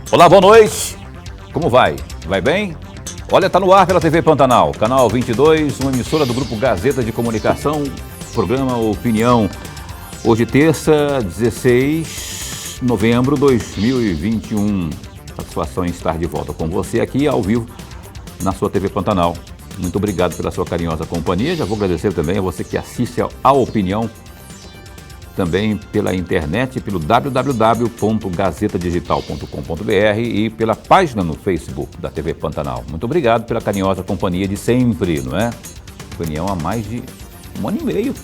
Olá, boa noite. Como vai? Vai bem? Olha, tá no ar pela TV Pantanal, canal 22, uma emissora do Grupo Gazeta de Comunicação, programa Opinião. Hoje, terça, 16 de novembro de 2021. Satisfação em estar de volta com você aqui ao vivo na sua TV Pantanal. Muito obrigado pela sua carinhosa companhia. Já vou agradecer também a você que assiste a Opinião, também pela internet, pelo www.gazetadigital.com.br e pela página no Facebook da TV Pantanal. Muito obrigado pela carinhosa companhia de sempre, não é? Opinião há mais de um ano e meio,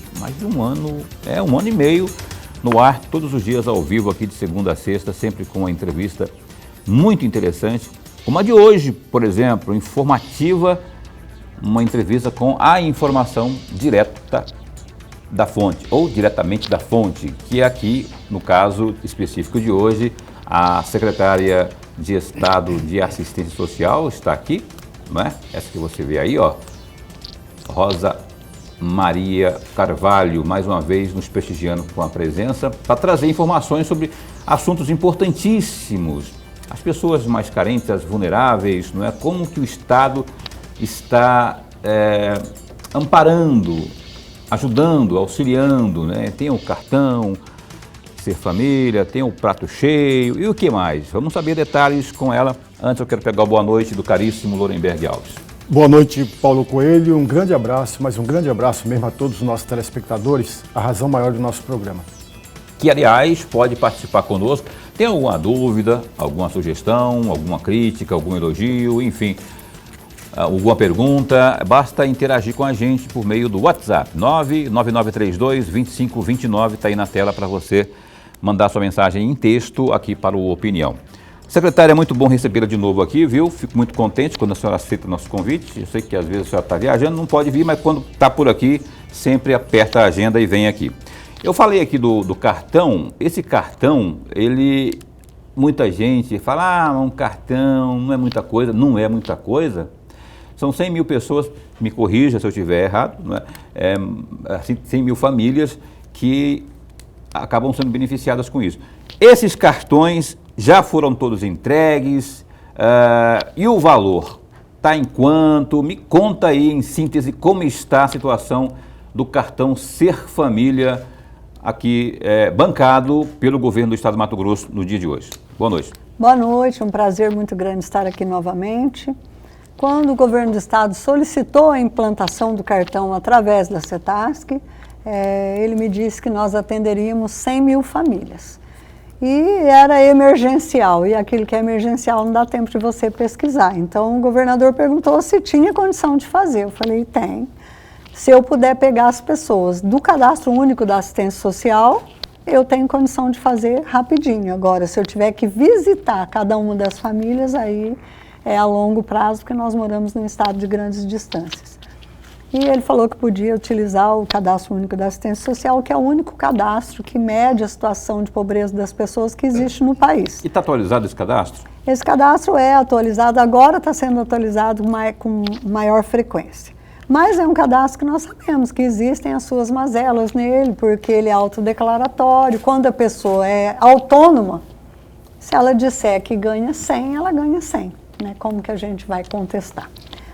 um ano e meio no ar, todos os dias ao vivo aqui de segunda a sexta, sempre com uma entrevista muito interessante, como a de hoje, por exemplo, informativa, uma entrevista com a informação direta da fonte, ou diretamente da fonte, que é aqui, no caso específico de hoje, a secretária de Estado de Assistência Social está aqui, não é? Essa que você vê aí, ó, Rosa Maria Carvalho, mais uma vez nos prestigiando com a presença, para trazer informações sobre assuntos importantíssimos, as pessoas mais carentes, as vulneráveis, não é? Como que o Estado está amparando, ajudando, auxiliando, né? Tem o cartão Ser Família, tem o prato cheio e o que mais? Vamos saber detalhes com ela. Antes eu quero pegar a boa noite do caríssimo Lorenberg Alves. Boa noite, Paulo Coelho. Um grande abraço, mas um grande abraço mesmo a todos os nossos telespectadores, a razão maior do nosso programa. Que, aliás, pode participar conosco. Tem alguma dúvida, alguma sugestão, alguma crítica, algum elogio, enfim, alguma pergunta, basta interagir com a gente por meio do WhatsApp, 99932-2529, está aí na tela para você mandar sua mensagem em texto aqui para o Opinião. Secretária, é muito bom recebê-la de novo aqui, viu? Fico muito contente quando a senhora aceita o nosso convite. Eu sei que às vezes a senhora está viajando, não pode vir, mas quando está por aqui, sempre aperta a agenda e vem aqui. Eu falei aqui do cartão. Esse cartão, muita gente fala, um cartão não é muita coisa. Não é muita coisa. São 100 mil pessoas, me corrija se eu estiver errado, não é? 100 mil famílias que acabam sendo beneficiadas com isso. Esses cartões já foram todos entregues, e o valor está em quanto? Me conta aí, em síntese, como está a situação do cartão Ser Família, aqui bancado pelo governo do Estado do Mato Grosso no dia de hoje. Boa noite. Boa noite, um prazer muito grande estar aqui novamente. Quando o governo do estado solicitou a implantação do cartão através da CETASC, ele me disse que nós atenderíamos 100 mil famílias. E era emergencial, e aquilo que é emergencial não dá tempo de você pesquisar. Então o governador perguntou se tinha condição de fazer. Eu falei, tem. Se eu puder pegar as pessoas do Cadastro Único da Assistência Social, eu tenho condição de fazer rapidinho. Agora, se eu tiver que visitar cada uma das famílias, aí é a longo prazo, porque nós moramos num estado de grandes distâncias. E ele falou que podia utilizar o Cadastro Único da Assistência Social, que é o único cadastro que mede a situação de pobreza das pessoas que existe no país. E está atualizado esse cadastro? Esse cadastro é atualizado, agora está sendo atualizado com maior frequência. Mas é um cadastro que nós sabemos que existem as suas mazelas nele, porque ele é autodeclaratório. Quando a pessoa é autônoma, se ela disser que ganha 100, ela ganha 100. Né? Como que a gente vai contestar?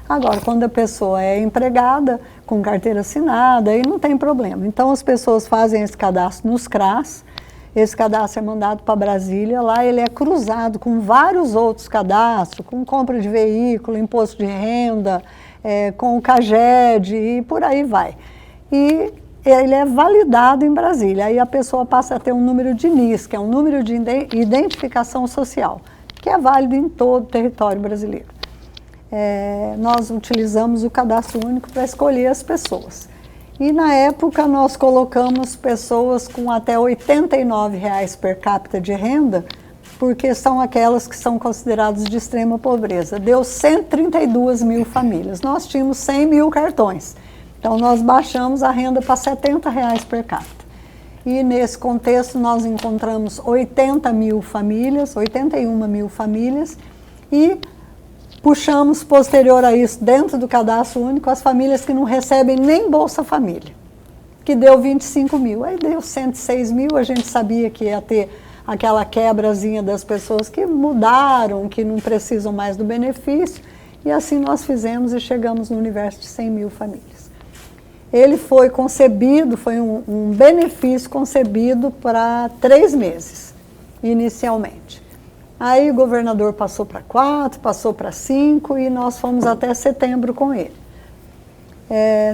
Agora, quando a pessoa é empregada, com carteira assinada, aí não tem problema. Então, as pessoas fazem esse cadastro nos CRAS, esse cadastro é mandado para Brasília, lá ele é cruzado com vários outros cadastros, com compra de veículo, imposto de renda, com o CAGED e por aí vai. E ele é validado em Brasília, aí a pessoa passa a ter um número de NIS, que é um número de identificação social, que é válido em todo o território brasileiro. Nós utilizamos o Cadastro Único para escolher as pessoas. E na época nós colocamos pessoas com até R$ 89,00 per capita de renda, porque são aquelas que são consideradas de extrema pobreza. Deu 132 mil famílias. Nós tínhamos 100 mil cartões. Então nós baixamos a renda para R$ 70,00 per capita. E nesse contexto nós encontramos 81 mil famílias, e puxamos posterior a isso, dentro do Cadastro Único, as famílias que não recebem nem Bolsa Família, que deu 25 mil. Aí deu 106 mil, a gente sabia que ia ter aquela quebrazinha das pessoas que mudaram, que não precisam mais do benefício, e assim nós fizemos e chegamos no universo de 100 mil famílias. Ele foi concebido, foi um benefício concebido para 3 meses, inicialmente. Aí o governador passou para 4, passou para 5 e nós fomos até setembro com ele.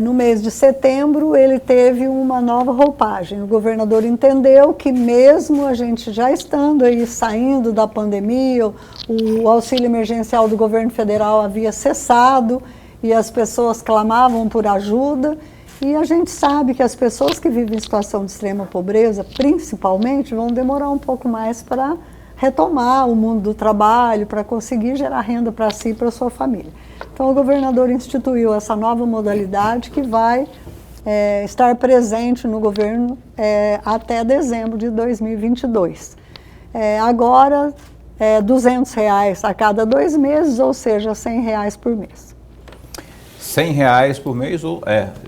No mês de setembro ele teve uma nova roupagem. O governador entendeu que mesmo a gente já estando aí saindo da pandemia, o auxílio emergencial do governo federal havia cessado e as pessoas clamavam por ajuda. E a gente sabe que as pessoas que vivem em situação de extrema pobreza, principalmente, vão demorar um pouco mais para retomar o mundo do trabalho, para conseguir gerar renda para si e para a sua família. Então, o governador instituiu essa nova modalidade que vai estar presente no governo até dezembro de 2022. Agora, R$200 a cada 2 meses, ou seja, R$100 por mês. R$100 por mês,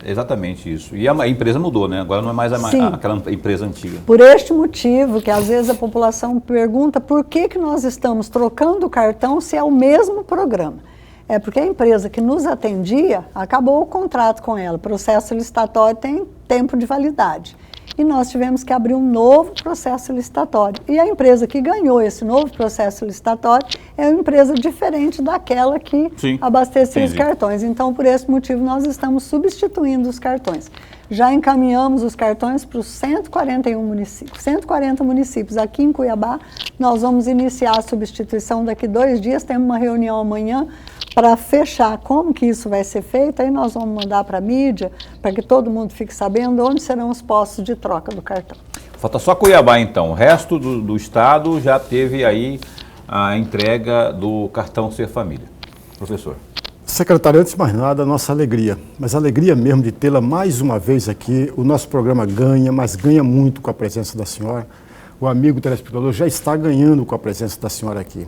exatamente isso. E a empresa mudou, né? Agora não é mais aquela empresa antiga. Por este motivo, que às vezes a população pergunta por que nós estamos trocando o cartão se é o mesmo programa. É porque a empresa que nos atendia, acabou o contrato com ela, o processo licitatório tem tempo de validade. E nós tivemos que abrir um novo processo licitatório. E a empresa que ganhou esse novo processo licitatório é uma empresa diferente daquela que abastecia os cartões. Então, por esse motivo, nós estamos substituindo os cartões. Já encaminhamos os cartões para os 141 municípios. 140 municípios. Aqui em Cuiabá, nós vamos iniciar a substituição daqui 2 dias. Temos uma reunião amanhã para fechar como que isso vai ser feito. Aí nós vamos mandar para a mídia, para que todo mundo fique sabendo onde serão os postos de troca do cartão. Falta só Cuiabá, então. O resto do estado já teve aí a entrega do cartão Ser Família. Professor. Secretário, antes de mais nada, a nossa alegria, mas a alegria mesmo de tê-la mais uma vez aqui. O nosso programa ganha, mas ganha muito com a presença da senhora. O amigo telespectador já está ganhando com a presença da senhora aqui.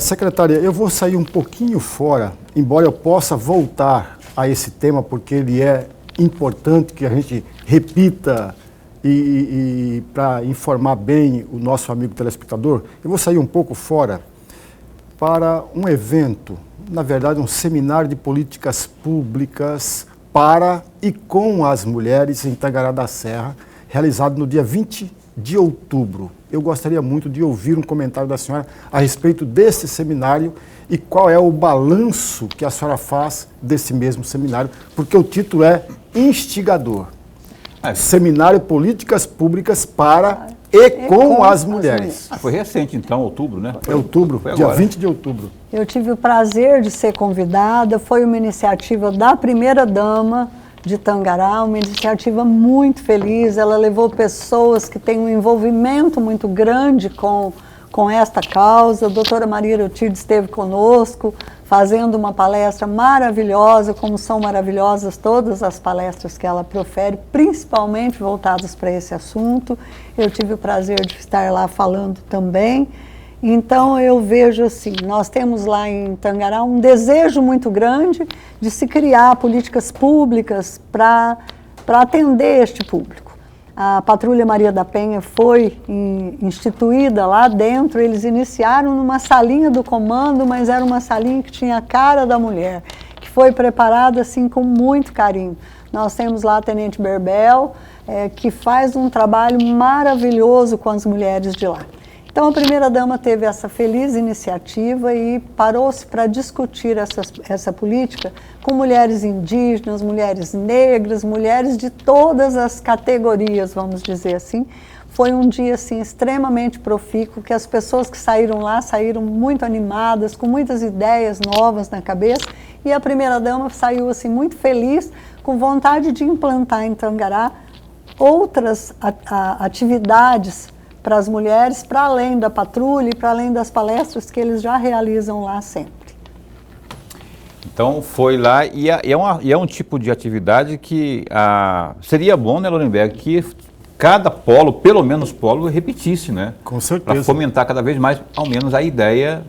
Secretária, eu vou sair um pouquinho fora, embora eu possa voltar a esse tema, porque ele é importante que a gente repita e para informar bem o nosso amigo telespectador, eu vou sair um pouco fora para um evento, na verdade um seminário de políticas públicas para e com as mulheres em Tangará da Serra, realizado no dia 20 de outubro. Eu gostaria muito de ouvir um comentário da senhora a respeito desse seminário e qual é o balanço que a senhora faz desse mesmo seminário, porque o título é instigador. Seminário Políticas Públicas para e com as mulheres. Foi recente, então, outubro, né? É outubro, dia 20 de outubro. Eu tive o prazer de ser convidada, foi uma iniciativa da primeira-dama de Tangará, uma iniciativa muito feliz. Ela levou pessoas que têm um envolvimento muito grande com esta causa. A doutora Maria Erotilde esteve conosco, fazendo uma palestra maravilhosa, como são maravilhosas todas as palestras que ela profere, principalmente voltadas para esse assunto. Eu tive o prazer de estar lá falando também. Então, eu vejo assim, nós temos lá em Tangará um desejo muito grande de se criar políticas públicas para atender este público. A Patrulha Maria da Penha foi instituída lá dentro, eles iniciaram numa salinha do comando, mas era uma salinha que tinha a cara da mulher, que foi preparada assim com muito carinho. Nós temos lá a Tenente Berbel, que faz um trabalho maravilhoso com as mulheres de lá. Então, a primeira-dama teve essa feliz iniciativa e parou-se para discutir essa política com mulheres indígenas, mulheres negras, mulheres de todas as categorias, vamos dizer assim. Foi um dia assim, extremamente profícuo, que as pessoas que saíram lá saíram muito animadas, com muitas ideias novas na cabeça, e a primeira-dama saiu assim, muito feliz, com vontade de implantar em Tangará outras atividades para as mulheres, para além da patrulha e para além das palestras que eles já realizam lá sempre. Então foi lá e é um tipo de atividade que seria bom, né, Lorenberg, que cada polo, pelo menos polo, repetisse, né? Com certeza. Para fomentar cada vez mais, ao menos, a ideia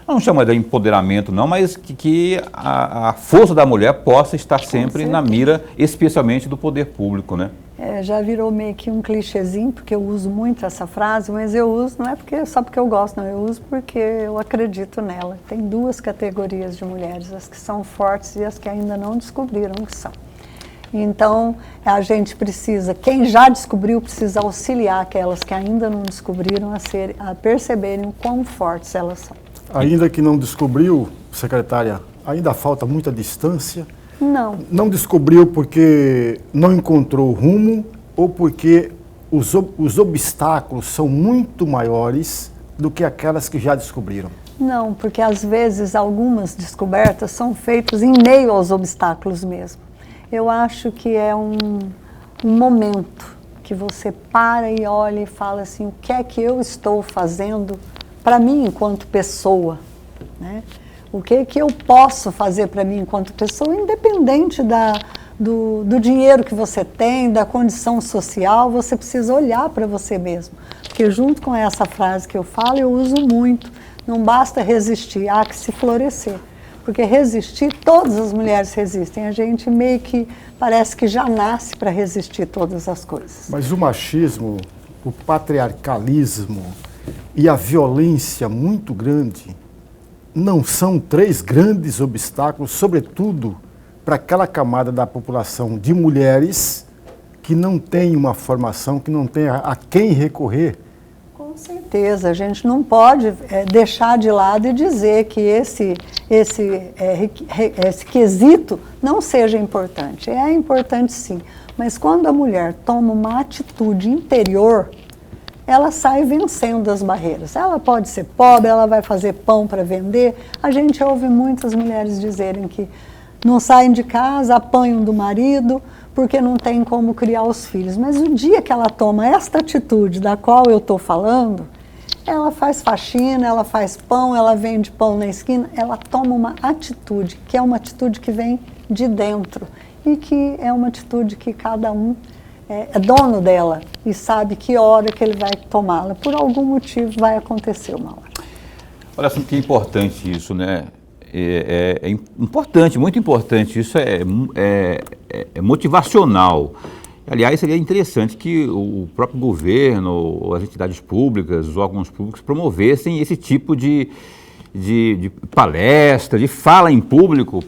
não chama de empoderamento não, mas que a força da mulher possa estar sempre na mira, especialmente do poder público, né? Já virou meio que um clichêzinho, porque eu uso muito essa frase, mas eu uso não é só porque eu gosto, não, eu uso porque eu acredito nela. Tem duas categorias de mulheres, as que são fortes e as que ainda não descobriram que são. Então, a gente precisa, quem já descobriu, precisa auxiliar aquelas que ainda não descobriram a perceberem o quão fortes elas são. Ainda que não descobriu, secretária, ainda falta muita distância? Não. Não descobriu porque não encontrou rumo ou porque os obstáculos são muito maiores do que aquelas que já descobriram? Não, porque às vezes algumas descobertas são feitas em meio aos obstáculos mesmo. Eu acho que é um momento que você para e olha e fala assim, o que é que eu estou fazendo para mim enquanto pessoa, né? O que é que eu posso fazer para mim enquanto pessoa, independente do dinheiro que você tem, da condição social, você precisa olhar para você mesmo. Porque junto com essa frase que eu falo, eu uso muito, não basta resistir, há que se florescer. Porque resistir, todas as mulheres resistem. A gente meio que parece que já nasce para resistir todas as coisas. Mas o machismo, o patriarcalismo e a violência muito grande não são três grandes obstáculos, sobretudo para aquela camada da população de mulheres que não tem uma formação, que não tem a quem recorrer? Com certeza, a gente não pode deixar de lado e dizer que esse quesito não seja importante. É importante sim, mas quando a mulher toma uma atitude interior, ela sai vencendo as barreiras. Ela pode ser pobre, ela vai fazer pão para vender. A gente ouve muitas mulheres dizerem que não saem de casa, apanham do marido, porque não tem como criar os filhos. Mas o dia que ela toma esta atitude da qual eu estou falando, ela faz faxina, ela faz pão, ela vende pão na esquina, ela toma uma atitude, que é uma atitude que vem de dentro e que é uma atitude que cada um é dono dela e sabe que hora que ele vai tomá-la. Por algum motivo vai acontecer uma hora. Olha só que importante isso, né? É importante, muito importante. Isso é motivacional. Aliás, seria interessante que o próprio governo, as entidades públicas, os órgãos públicos promovessem esse tipo de palestra, de fala em público.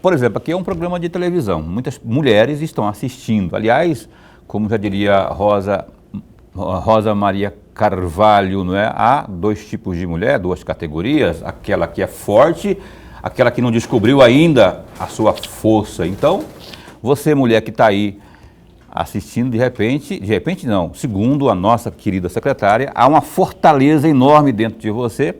Por exemplo, aqui é um programa de televisão. Muitas mulheres estão assistindo. Aliás, como já diria Rosa Maria Carvalho, não é? Há dois tipos de mulher, duas categorias, aquela que é forte, aquela que não descobriu ainda a sua força. Então, você mulher que está aí assistindo, de repente não, segundo a nossa querida secretária, há uma fortaleza enorme dentro de você.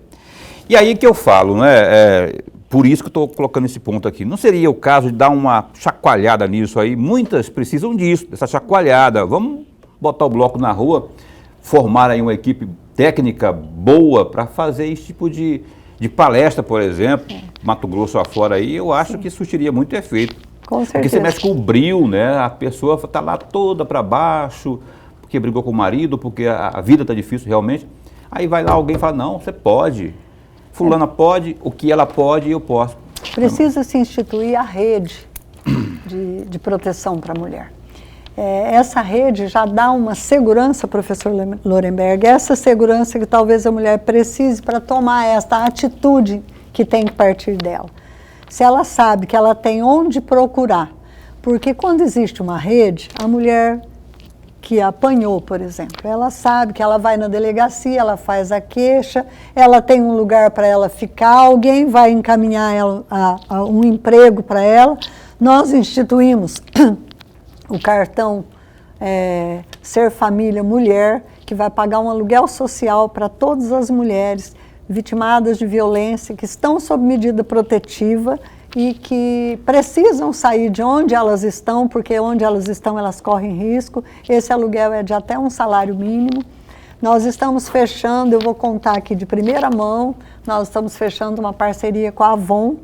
E aí que eu falo, né? Por isso que eu estou colocando esse ponto aqui. Não seria o caso de dar uma chacoalhada nisso aí? Muitas precisam disso, dessa chacoalhada. Vamos botar o bloco na rua, formar aí uma equipe técnica boa para fazer esse tipo de palestra, por exemplo, Mato Grosso afora aí, eu acho que surtiria muito efeito. Com certeza. Porque você mexe com o brio, né? A pessoa está lá toda para baixo, porque brigou com o marido, porque a vida está difícil realmente. Aí vai lá alguém e fala, não, você pode. Fulana pode, o que ela pode, eu posso. Precisa se instituir a rede de proteção para a mulher. Essa rede já dá uma segurança, professor Lorenberg, essa segurança que talvez a mulher precise para tomar esta atitude que tem que partir dela. Se ela sabe que ela tem onde procurar, porque quando existe uma rede, a mulher que apanhou, por exemplo, ela sabe que ela vai na delegacia, ela faz a queixa, ela tem um lugar para ela ficar, alguém vai encaminhar ela a um emprego para ela. Nós instituímos o cartão Ser Família Mulher, que vai pagar um aluguel social para todas as mulheres vitimadas de violência, que estão sob medida protetiva e que precisam sair de onde elas estão, porque onde elas estão elas correm risco. Esse aluguel é de até um salário mínimo. Nós estamos fechando, eu vou contar aqui de primeira mão, nós estamos fechando uma parceria com a Avon,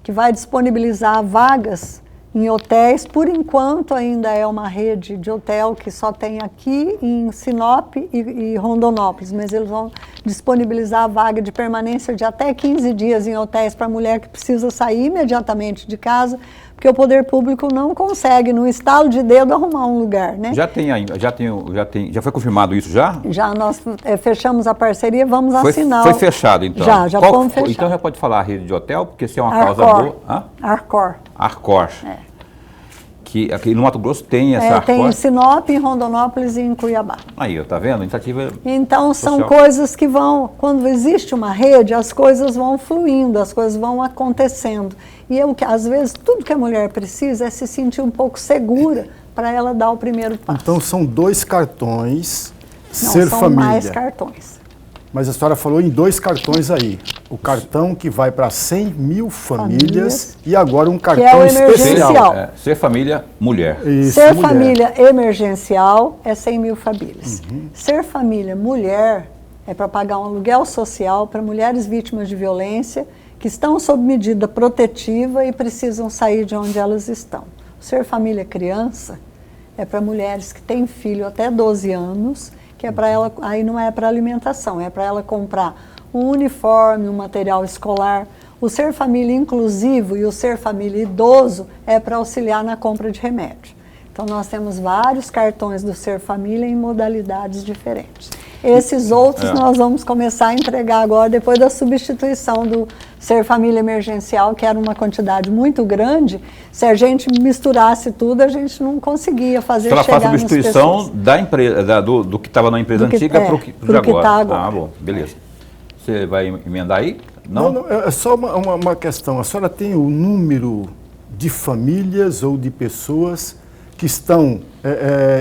que vai disponibilizar vagas em hotéis. Por enquanto ainda é uma rede de hotel que só tem aqui em Sinop e Rondonópolis, mas eles vão disponibilizar a vaga de permanência de até 15 dias em hotéis para a mulher que precisa sair imediatamente de casa, porque o poder público não consegue, no estalo de dedo, arrumar um lugar, né? Já foi confirmado isso já? Já nós fechamos a parceria, vamos assinar. Foi fechado, então? Já fomos fechar. Então já pode falar a rede de hotel, porque se é uma Arcor. causa boa... Hã? Arcor. Arcor. Que aqui no Mato Grosso tem essa Arcor? Tem em Sinop, em Rondonópolis e em Cuiabá. Aí, tá vendo? Iniciativa Então, são social. coisas que vão... Quando existe uma rede, as coisas vão fluindo, as coisas vão acontecendo. E às vezes, tudo que a mulher precisa é se sentir um pouco segura para ela dar o primeiro passo. Então, são 2 cartões Não, Ser são Família. mais cartões. Mas a senhora falou em 2 cartões aí. O cartão que vai para 100 mil famílias e agora um cartão é o especial. emergencial. Ser família, mulher. Isso, Ser mulher. família emergencial é 100 mil famílias. Ser família mulher é para pagar um aluguel social para mulheres vítimas de violência que estão sob medida protetiva e precisam sair de onde elas estão. Ser família criança é para mulheres que têm filho até 12 anos, que é para ela, aí não é para alimentação, é para ela comprar um uniforme, um material escolar. O Ser Família Inclusivo e o Ser Família Idoso é para auxiliar na compra de remédio. Então, nós temos vários cartões do Ser Família em modalidades diferentes. Esses outros nós vamos começar a entregar agora, depois da substituição do Ser Família Emergencial, que era uma quantidade muito grande. Se a gente misturasse tudo, a gente não conseguia fazer Então, ela chegar faz nas substituição pessoas. da empresa, do que estava na empresa antiga para o que de agora. Tá agora. Ah, bom, beleza. Você vai emendar aí? Não, é só uma questão. A senhora tem o número de famílias ou de pessoas que estão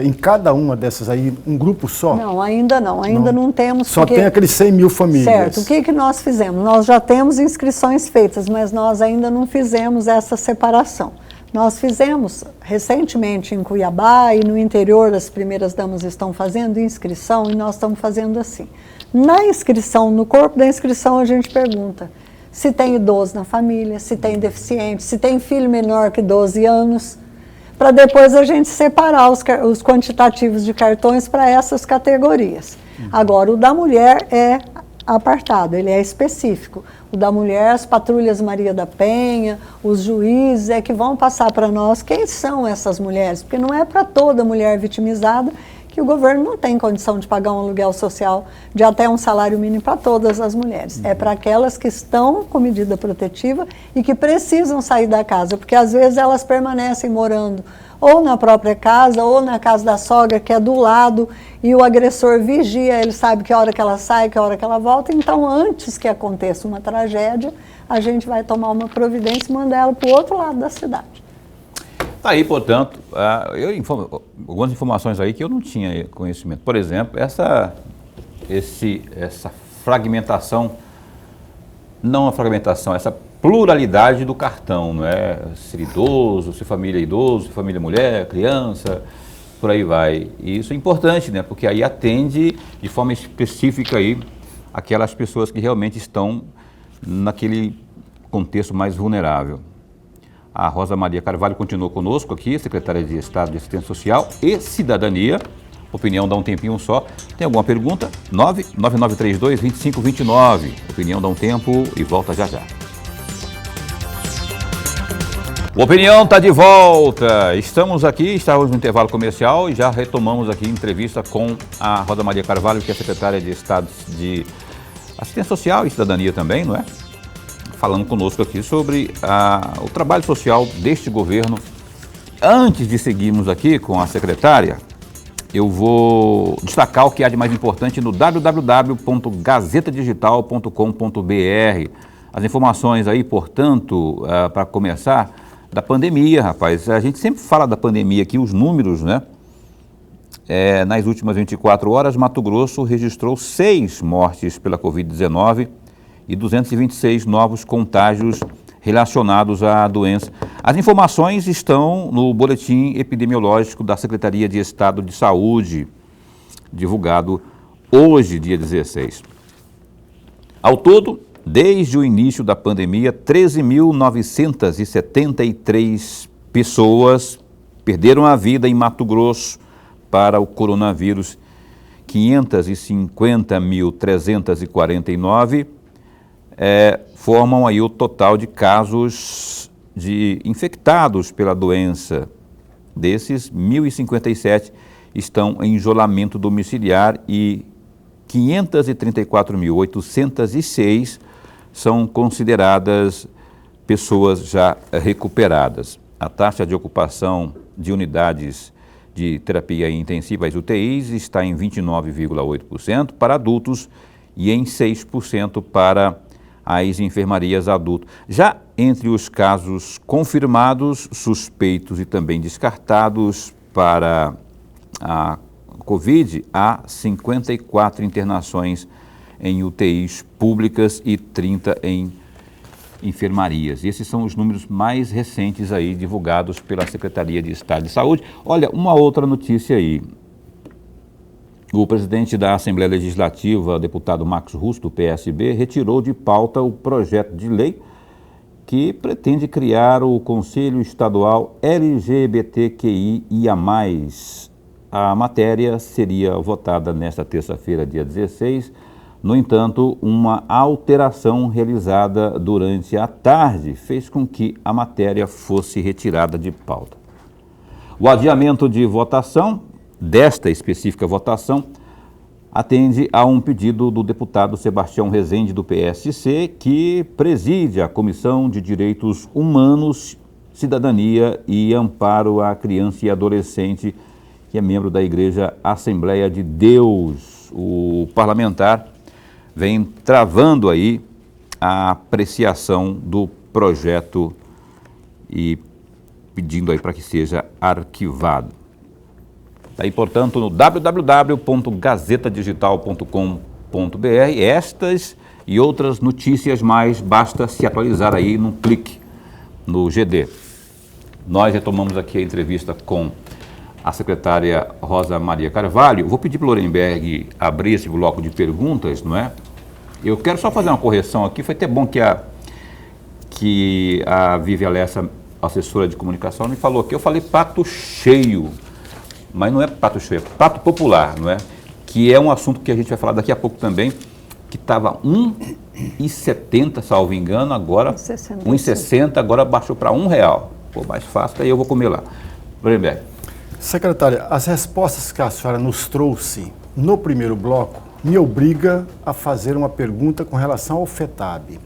em cada uma dessas aí, um grupo só? Não, ainda não temos. Só tem aqueles 100 mil famílias. Certo, o que nós fizemos? Nós já temos inscrições feitas, mas nós ainda não fizemos essa separação. Nós fizemos recentemente em Cuiabá e no interior as primeiras damas estão fazendo inscrição e nós estamos fazendo assim. Na inscrição, no corpo da inscrição a gente pergunta se tem idoso na família, se tem deficiente, se tem filho menor que 12 anos, para depois a gente separar os quantitativos de cartões para essas categorias. Agora, o da mulher é apartado, ele é específico. O da mulher, as patrulhas Maria da Penha, os juízes é que vão passar para nós quem são essas mulheres, porque não é para toda mulher vitimizada que o governo não tem condição de pagar um aluguel social de até um salário mínimo para todas as mulheres. É para aquelas que estão com medida protetiva e que precisam sair da casa, porque às vezes elas permanecem morando ou na própria casa ou na casa da sogra, que é do lado, e o agressor vigia, ele sabe que hora que ela sai, que hora que ela volta. Então, antes que aconteça uma tragédia, a gente vai tomar uma providência e mandar ela para o outro lado da cidade. Aí, portanto, algumas informações aí que eu não tinha conhecimento. Por exemplo, essa fragmentação, não a fragmentação, essa pluralidade do cartão, não é? Ser idoso, ser família mulher, criança, por aí vai. E isso é importante, né? Porque aí atende de forma específica aí aquelas pessoas que realmente estão naquele contexto mais vulnerável. A Rosa Maria Carvalho continua conosco aqui, secretária de Estado de Assistência Social e Cidadania. Opinião dá um tempinho só. Tem alguma pergunta? 99932-2529. Opinião dá um tempo e volta já já. O Opinião está de volta. Estamos no intervalo comercial e já retomamos aqui a entrevista com a Rosa Maria Carvalho, que é secretária de Estado de Assistência Social e Cidadania também, não é? Falando conosco aqui sobre o trabalho social deste governo. Antes de seguirmos aqui com a secretária, eu vou destacar o que há de mais importante no www.gazetadigital.com.br. As informações aí, portanto, para começar, da pandemia, rapaz. A gente sempre fala da pandemia aqui, os números, né? Nas últimas 24 horas, Mato Grosso registrou 6 mortes pela Covid-19 e 226 novos contágios relacionados à doença. As informações estão no boletim epidemiológico da Secretaria de Estado de Saúde, divulgado hoje, dia 16. Ao todo, desde o início da pandemia, 13.973 pessoas perderam a vida em Mato Grosso para o coronavírus, 550.349 formam aí o total de casos de infectados pela doença. Desses, 1.057 estão em isolamento domiciliar e 534.806 são consideradas pessoas já recuperadas. A taxa de ocupação de unidades de terapia intensiva, as UTIs, está em 29,8% para adultos e em 6% para as enfermarias adulto. Já entre os casos confirmados, suspeitos e também descartados para a Covid, há 54 internações em UTIs públicas e 30 em enfermarias. Esses são os números mais recentes aí divulgados pela Secretaria de Estado de Saúde. Olha, uma outra notícia aí. O presidente da Assembleia Legislativa, deputado Max Russo, do PSB, retirou de pauta o projeto de lei que pretende criar o Conselho Estadual LGBTQIA+. A matéria seria votada nesta terça-feira, dia 16. No entanto, uma alteração realizada durante a tarde fez com que a matéria fosse retirada de pauta. O adiamento de votação, desta específica votação, atende a um pedido do deputado Sebastião Rezende, do PSC, que preside a Comissão de Direitos Humanos, Cidadania e Amparo à Criança e Adolescente, que é membro da Igreja Assembleia de Deus. O parlamentar vem travando aí a apreciação do projeto e pedindo aí para que seja arquivado. Daí, portanto, no www.gazetadigital.com.br, estas e outras notícias mais, basta se atualizar aí num clique no GD. Nós retomamos aqui a entrevista com a secretária Rosa Maria Carvalho. Vou pedir para o Lorenberg abrir esse bloco de perguntas, não é? Eu quero só fazer uma correção aqui. Foi até bom que a Vivi Alessa, assessora de comunicação, me falou que eu falei prato cheio, mas não é prato cheio, é prato popular, não é? Que é um assunto que a gente vai falar daqui a pouco também, que estava R$1,70, salvo engano, agora R$1,60, agora baixou para R$1. Pô, mais fácil, daí eu vou comer lá. Lorenberg. Secretária, as respostas que a senhora nos trouxe no primeiro bloco me obriga a fazer uma pergunta com relação ao FETAB.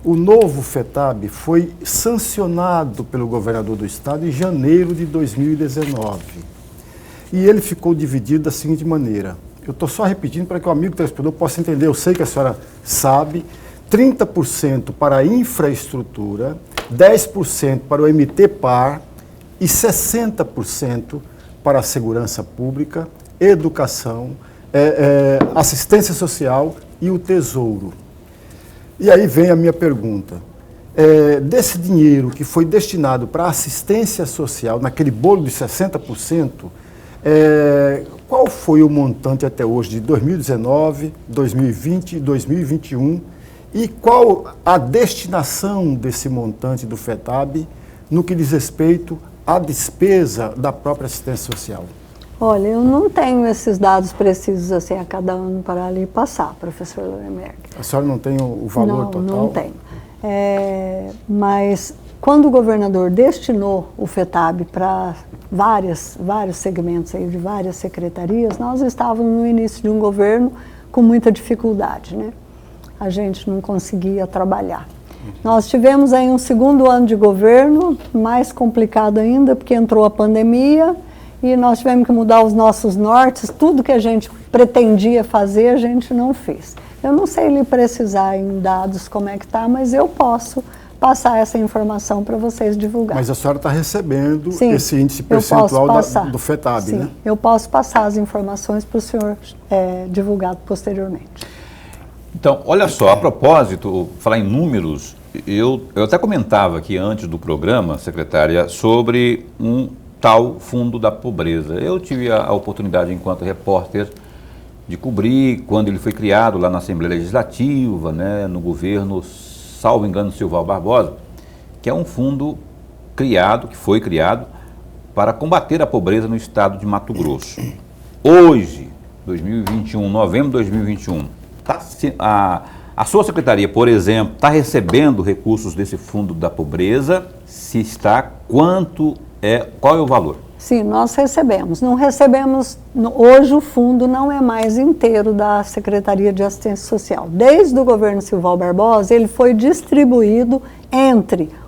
O novo FETAB foi sancionado pelo governador do estado em janeiro de 2019. E ele ficou dividido da seguinte maneira. Eu estou só repetindo para que o amigo telespectador possa entender. Eu sei que a senhora sabe. 30% para a infraestrutura, 10% para o MT-PAR e 60% para a segurança pública, educação, assistência social e o tesouro. E aí vem a minha pergunta. Desse dinheiro que foi destinado para assistência social, naquele bolo de 60%, qual foi o montante até hoje de 2019, 2020 e 2021? E qual a destinação desse montante do FETAB no que diz respeito à despesa da própria assistência social? Olha, eu não tenho esses dados precisos assim a cada ano para ali passar, professor Lorenberg. A senhora não tem o valor total? Não tenho. Mas quando o governador destinou o FETAB para vários segmentos aí de várias secretarias, nós estávamos no início de um governo com muita dificuldade, né? A gente não conseguia trabalhar. Nós tivemos aí um segundo ano de governo, mais complicado ainda, porque entrou a pandemia e nós tivemos que mudar os nossos nortes, tudo que a gente pretendia fazer, a gente não fez. Eu não sei lhe precisar em dados como é que está, mas eu posso passar essa informação para vocês divulgar. Mas a senhora está recebendo esse índice percentual do FETAB, sim, né? Eu posso passar as informações para o senhor divulgar posteriormente. Então, olha só, a propósito, falar em números, eu até comentava aqui antes do programa, secretária, sobre um tal fundo da pobreza. Eu tive a oportunidade, enquanto repórter, de cobrir quando ele foi criado lá na Assembleia Legislativa, né, no governo, salvo engano, Silval Barbosa, que é um fundo que foi criado para combater a pobreza no estado de Mato Grosso. Hoje, 2021, novembro de 2021, a sua secretaria, por exemplo, está recebendo recursos desse fundo da pobreza? Se está, qual é o valor? Sim, nós recebemos. Não recebemos, hoje o fundo não é mais inteiro da Secretaria de Assistência Social. Desde o governo Silval Barbosa, ele foi distribuído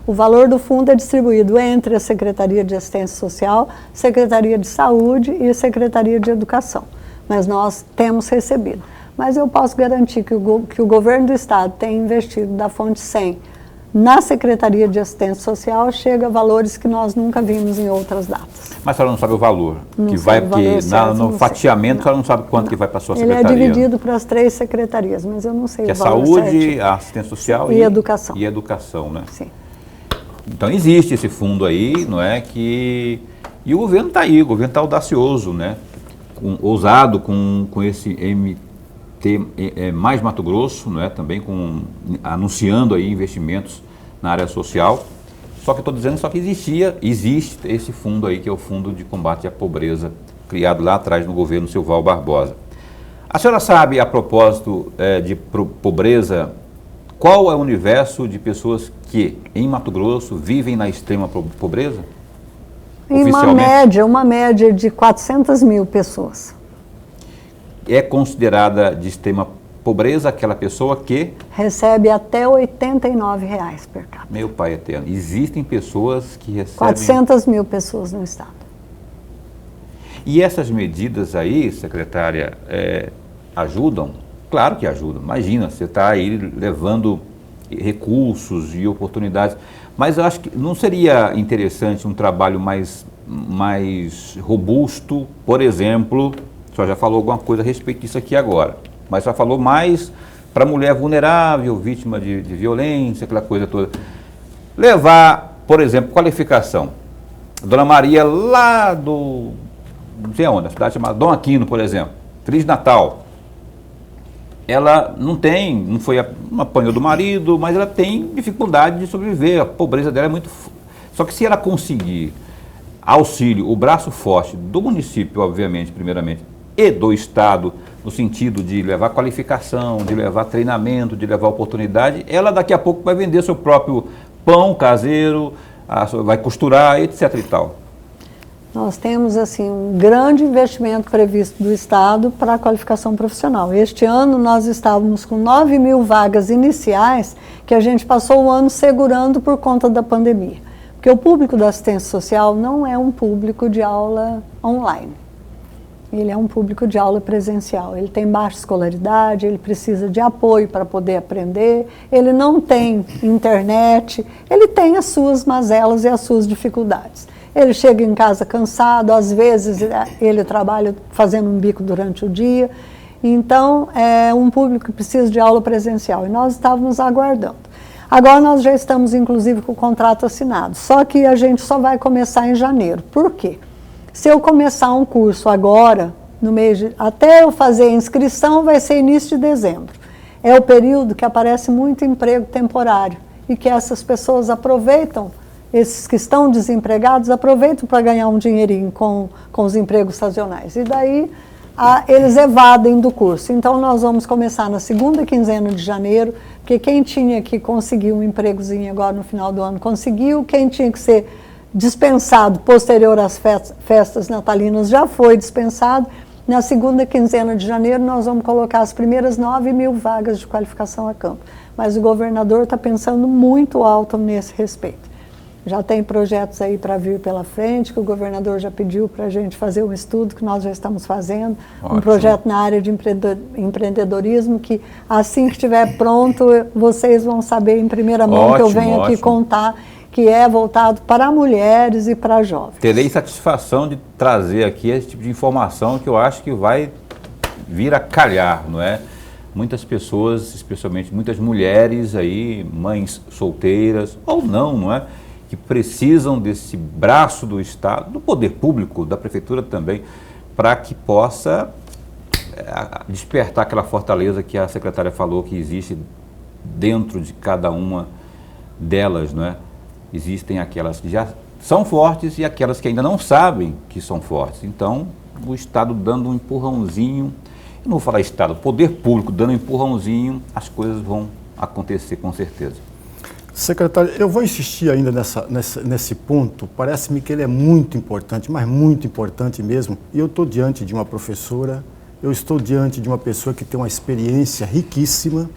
o valor do fundo é distribuído entre a Secretaria de Assistência Social, Secretaria de Saúde e a Secretaria de Educação. Mas nós temos recebido. Mas eu posso garantir que o governo do Estado tem investido da fonte 100 na Secretaria de Assistência Social, chega a valores que nós nunca vimos em outras datas. Mas a senhora não sabe o valor? Não que sei vai, o valor porque certo, no não fatiamento sei. a senhora não sabe quanto que vai para a sua Ele secretaria. é dividido para as 3 secretarias, mas eu não sei que o valor é saúde, certinho. a assistência social E educação. E educação, né? Sim. Então existe esse fundo aí, não é? E o governo está aí, o governo está audacioso, né? Ousado com esse mais Mato Grosso, não é? Também anunciando aí investimentos na área social. Só que eu estou dizendo que existe esse fundo aí, que é o Fundo de Combate à Pobreza, criado lá atrás no governo Silval Barbosa. A senhora sabe, a propósito de pobreza, qual é o universo de pessoas que, em Mato Grosso, vivem na extrema pobreza? Em uma média de 400 mil pessoas. É considerada de extrema pobreza aquela pessoa que recebe até R$ 89 per capita. Meu pai eterno, existem pessoas que recebem... 400 mil pessoas no estado. E essas medidas aí, secretária, ajudam? Claro que ajudam. Imagina, você está aí levando recursos e oportunidades. Mas eu acho que não seria interessante um trabalho mais robusto, por exemplo, a senhora já falou alguma coisa a respeito disso aqui agora, mas só falou mais para mulher vulnerável, vítima de violência, aquela coisa toda. Levar, por exemplo, qualificação. Dona Maria lá não sei onde, a cidade chamada Dom Aquino, por exemplo, Feliz Natal. Ela não apanhou do marido, mas ela tem dificuldade de sobreviver, a pobreza dela é muito... Só que se ela conseguir auxílio, o braço forte do município, obviamente, primeiramente, e do Estado, no sentido de levar qualificação, de levar treinamento, de levar oportunidade, ela daqui a pouco vai vender seu próprio pão caseiro, vai costurar, etc. e tal. Nós temos assim um grande investimento previsto do Estado para a qualificação profissional. Este ano nós estávamos com 9 mil vagas iniciais que a gente passou o ano segurando por conta da pandemia. Porque o público da assistência social não é um público de aula online. Ele é um público de aula presencial. Ele tem baixa escolaridade, ele precisa de apoio para poder aprender, ele não tem internet, ele tem as suas mazelas e as suas dificuldades. Ele chega em casa cansado, às vezes ele trabalha fazendo um bico durante o dia. Então, é um público que precisa de aula presencial e nós estávamos aguardando. Agora nós já estamos, inclusive, com o contrato assinado, só que a gente só vai começar em janeiro. Por quê? Se eu começar um curso agora, até eu fazer a inscrição, vai ser início de dezembro. É o período que aparece muito emprego temporário e que essas pessoas aproveitam, esses que estão desempregados, aproveitam para ganhar um dinheirinho com os empregos sazonais. E daí eles evadem do curso. Então nós vamos começar na segunda quinzena de janeiro, porque quem tinha que conseguir um empregozinho agora no final do ano conseguiu, quem tinha que ser dispensado posterior às festas natalinas já foi dispensado. Na segunda quinzena de janeiro nós vamos colocar as primeiras 9 mil vagas de qualificação a campo. Mas o governador está pensando muito alto nesse respeito. Já tem projetos aí para vir pela frente, que o governador já pediu para a gente fazer um estudo que nós já estamos fazendo. Ótimo. Um projeto na área de empreendedorismo que assim que estiver pronto, vocês vão saber em primeira mão. Ótimo, que eu venho aqui contar, que é voltado para mulheres e para jovens. Terei satisfação de trazer aqui esse tipo de informação que eu acho que vai vir a calhar, não é? Muitas pessoas, especialmente muitas mulheres aí, mães solteiras ou não é? Que precisam desse braço do Estado, do poder público, da Prefeitura também, para que possa despertar aquela fortaleza que a secretária falou que existe dentro de cada uma delas, não é? existem aquelas que já são fortes e aquelas que ainda não sabem que são fortes. Então, o Estado dando um empurrãozinho, eu não vou falar Estado, o poder público dando um empurrãozinho, as coisas vão acontecer com certeza. Secretário, eu vou insistir ainda nesse ponto, parece-me que ele é muito importante, mas muito importante mesmo, e eu estou diante de uma professora, eu estou diante de uma pessoa que tem uma experiência riquíssima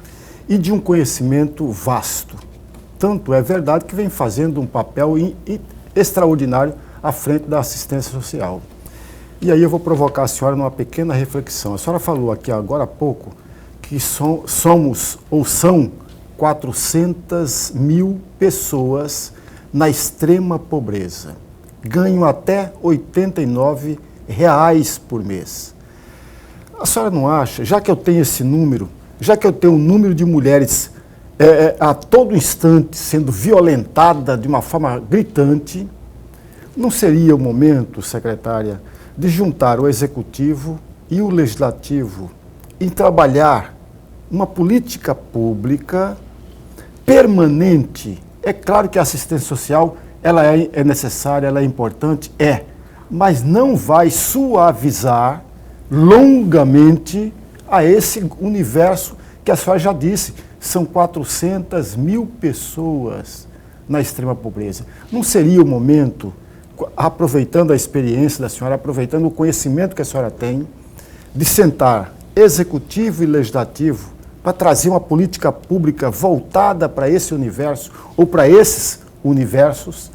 e de um conhecimento vasto. Tanto é verdade que vem fazendo um papel extraordinário à frente da assistência social. E aí eu vou provocar a senhora numa pequena reflexão. A senhora falou aqui agora há pouco que somos ou são 400 mil pessoas na extrema pobreza. Ganham até R$ 89 por mês. A senhora não acha, já que eu tenho esse número, já que eu tenho um número de mulheres a todo instante sendo violentada de uma forma gritante, não seria o momento, secretária, de juntar o Executivo e o Legislativo em trabalhar uma política pública permanente? É claro que a assistência social ela é necessária, ela é importante, mas não vai suavizar longamente a esse universo que a senhora já disse, são 400 mil pessoas na extrema pobreza. Não seria o momento, aproveitando a experiência da senhora, aproveitando o conhecimento que a senhora tem, de sentar Executivo e Legislativo para trazer uma política pública voltada para esse universo ou para esses universos,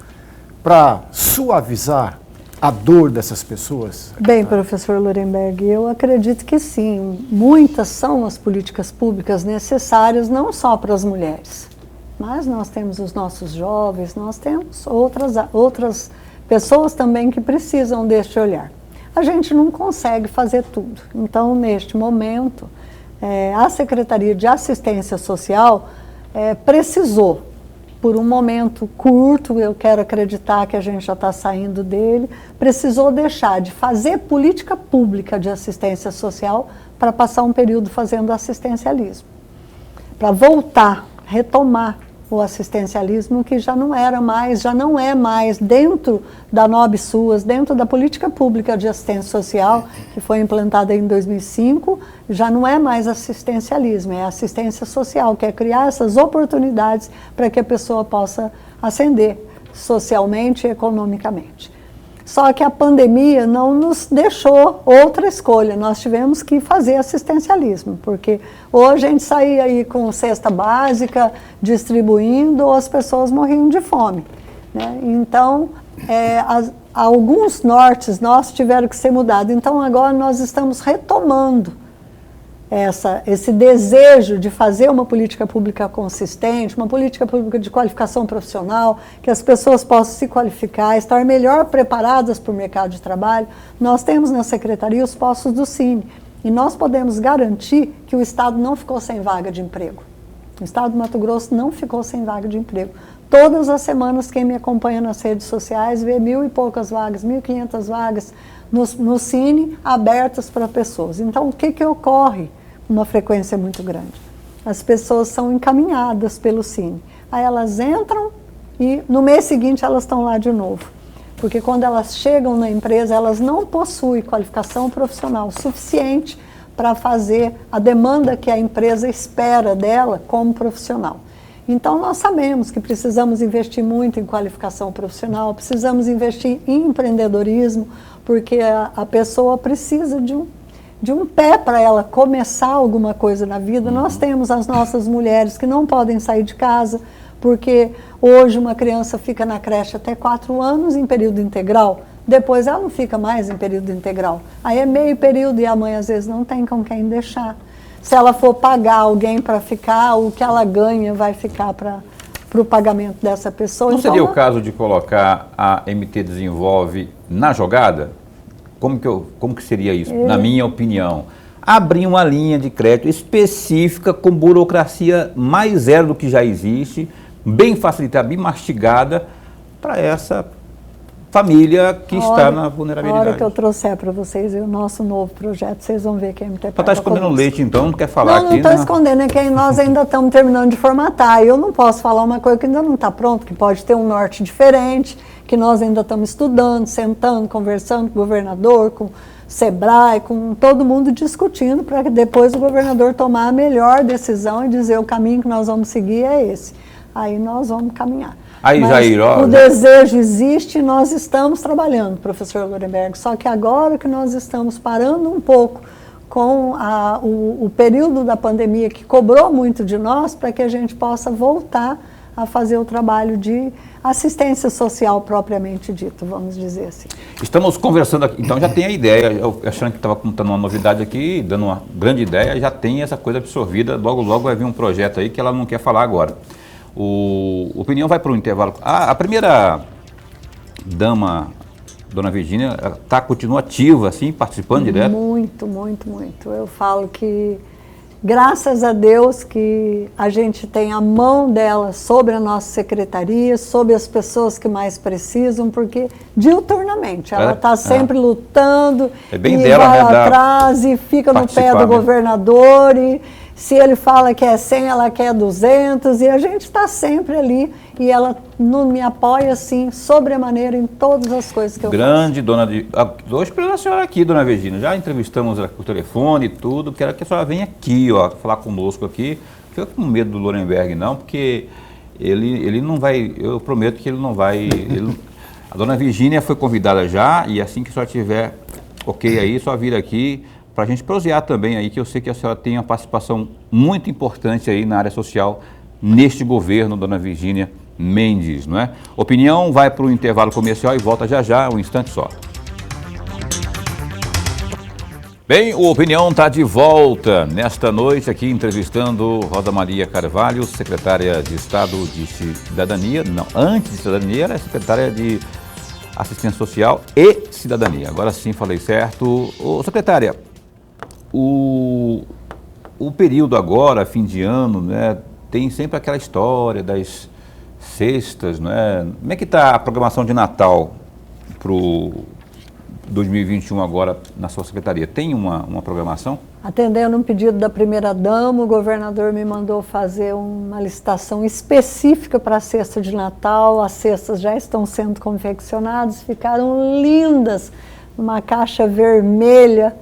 para suavizar a dor dessas pessoas? Bem, professor Lorenberg, eu acredito que sim. Muitas são as políticas públicas necessárias, não só para as mulheres, mas nós temos os nossos jovens, nós temos outras pessoas também que precisam deste olhar. A gente não consegue fazer tudo. Então, neste momento, a Secretaria de Assistência Social precisou, por um momento curto, eu quero acreditar que a gente já está saindo dele, precisou deixar de fazer política pública de assistência social para passar um período fazendo assistencialismo. Para voltar, retomar o assistencialismo que já não é mais dentro da NOB-SUAS, dentro da política pública de assistência social, que foi implantada em 2005, já não é mais assistencialismo, é assistência social, que é criar essas oportunidades para que a pessoa possa ascender socialmente e economicamente. Só que a pandemia não nos deixou outra escolha, nós tivemos que fazer assistencialismo, porque ou a gente saía aí com cesta básica, distribuindo, ou as pessoas morriam de fome, né? Então, alguns nortes nossos tiveram que ser mudados, então agora nós estamos retomando esse desejo de fazer uma política pública consistente, uma política pública de qualificação profissional, que as pessoas possam se qualificar, estar melhor preparadas para o mercado de trabalho. Nós temos na Secretaria os postos do Cine, e nós podemos garantir que o Estado não ficou sem vaga de emprego. O Estado do Mato Grosso não ficou sem vaga de emprego. Todas as semanas, quem me acompanha nas redes sociais vê 1.000 e poucas vagas, 1.500 vagas no Cine abertas para pessoas. Então, o que ocorre? Uma frequência muito grande. As pessoas são encaminhadas pelo Cine. Aí elas entram e no mês seguinte elas estão lá de novo. Porque quando elas chegam na empresa, elas não possuem qualificação profissional suficiente para fazer a demanda que a empresa espera dela como profissional. Então nós sabemos que precisamos investir muito em qualificação profissional, precisamos investir em empreendedorismo, porque a pessoa precisa de um pé para ela começar alguma coisa na vida. Nós temos as nossas mulheres que não podem sair de casa, porque hoje uma criança fica na creche até 4 anos em período integral, depois ela não fica mais em período integral. Aí é meio período e a mãe às vezes não tem com quem deixar. Se ela for pagar alguém para ficar, o que ela ganha vai ficar para o pagamento dessa pessoa. Não seria o caso de colocar a MT Desenvolve na jogada? Como que seria isso, na minha opinião? Abrir uma linha de crédito específica, com burocracia mais zero do que já existe, bem facilitada, bem mastigada, para família que está na vulnerabilidade. A hora que eu trouxer para vocês o nosso novo projeto, vocês vão ver quem me Está escondendo leite, então, não quer falar aqui? Não estou escondendo, é que nós ainda estamos terminando de formatar. Eu não posso falar uma coisa que ainda não está pronto, que pode ter um norte diferente, que nós ainda estamos estudando, sentando, conversando com o governador, com o SEBRAE, com todo mundo discutindo, para que depois o governador tomar a melhor decisão e dizer o caminho que nós vamos seguir é esse. Aí nós vamos caminhar. Aí, mas Jair, o desejo existe e nós estamos trabalhando, professor Lorenberg, só que agora que nós estamos parando um pouco com o período da pandemia que cobrou muito de nós, para que a gente possa voltar a fazer o trabalho de assistência social propriamente dito, vamos dizer assim. Estamos conversando aqui, então já tem a ideia, eu achando que estava contando uma novidade aqui, dando uma grande ideia, já tem essa coisa absorvida, logo vai vir um projeto aí que ela não quer falar agora. O Opinião vai para o intervalo. A primeira dama, dona Virgínia, continua ativa, assim, participando direto? Muito, muito, muito. Eu falo que, graças a Deus, que a gente tem a mão dela sobre a nossa secretaria, sobre as pessoas que mais precisam, porque diuturnamente ela está sempre lutando, é bem e dela, vai né, atrás e fica no pé do governador, e se ele fala que é 100, ela quer 200, e a gente está sempre ali, e ela me apoia, assim, sobremaneira em todas as coisas que eu faço. Grande dona de... Estou esperando a senhora aqui, dona Virgínia, já entrevistamos ela por telefone e tudo, quero que a senhora venha aqui, ó, falar conosco aqui. Fica com medo do Lorenberg, não, porque ele não vai, eu prometo que ele não vai... A dona Virgínia foi convidada já, e assim que a senhora tiver ok aí, só vir aqui, para a gente prosear também aí, que eu sei que a senhora tem uma participação muito importante aí na área social, neste governo, dona Virgínia Mendes, não é? Opinião vai para o intervalo comercial e volta já, um instante só. Bem, o Opinião está de volta nesta noite aqui entrevistando Rosa Maria Carvalho, secretária de Estado de Cidadania, não, antes de Cidadania era secretária de Assistência Social e Cidadania, agora sim falei certo. Ô, secretária, o período agora, fim de ano, né, tem sempre aquela história das cestas, né? Como é que está a programação de Natal para o 2021 agora na sua secretaria? Tem uma programação? Atendendo um pedido da primeira-dama, o governador me mandou fazer uma licitação específica para a cesta de Natal. As cestas já estão sendo confeccionadas, ficaram lindas, numa caixa vermelha,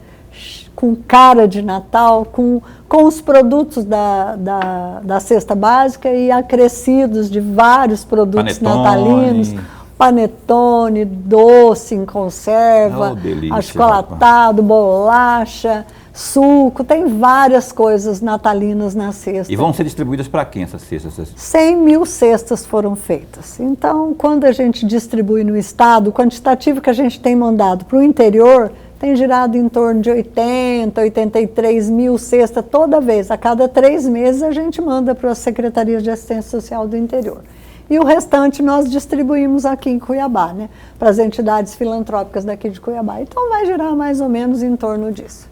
com cara de Natal, com os produtos da cesta básica e acrescidos de vários produtos natalinos, panetone, doce em conserva, achocolatado, bolacha, suco, tem várias coisas natalinas na cesta. E vão ser distribuídas para quem essas cestas? 100 mil cestas foram feitas. Então, quando a gente distribui no estado, o quantitativo que a gente tem mandado para o interior tem girado em torno de 80, 83 mil cestas toda vez. A cada 3 meses a gente manda para as secretarias de assistência social do interior. E o restante nós distribuímos aqui em Cuiabá, né, para as entidades filantrópicas daqui de Cuiabá. Então vai girar mais ou menos em torno disso.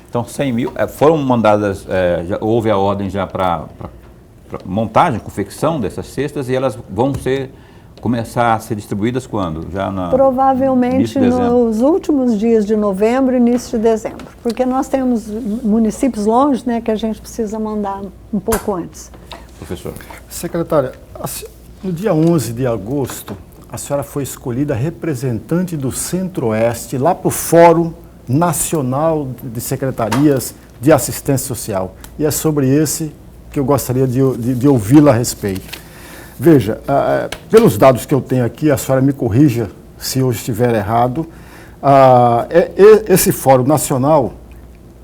Então 100 mil, foram mandadas, houve a ordem já para montagem, confecção dessas cestas, e elas vão começar a ser distribuídas quando? Provavelmente nos últimos dias de novembro, início de dezembro, porque nós temos municípios longe, né, que a gente precisa mandar um pouco antes. Professor. Secretária, no dia 11 de agosto, a senhora foi escolhida representante do Centro-Oeste lá para o Fórum Nacional de Secretarias de Assistência Social. E é sobre esse que eu gostaria de ouvi-la a respeito. Veja, pelos dados que eu tenho aqui, a senhora me corrija se eu estiver errado, esse Fórum Nacional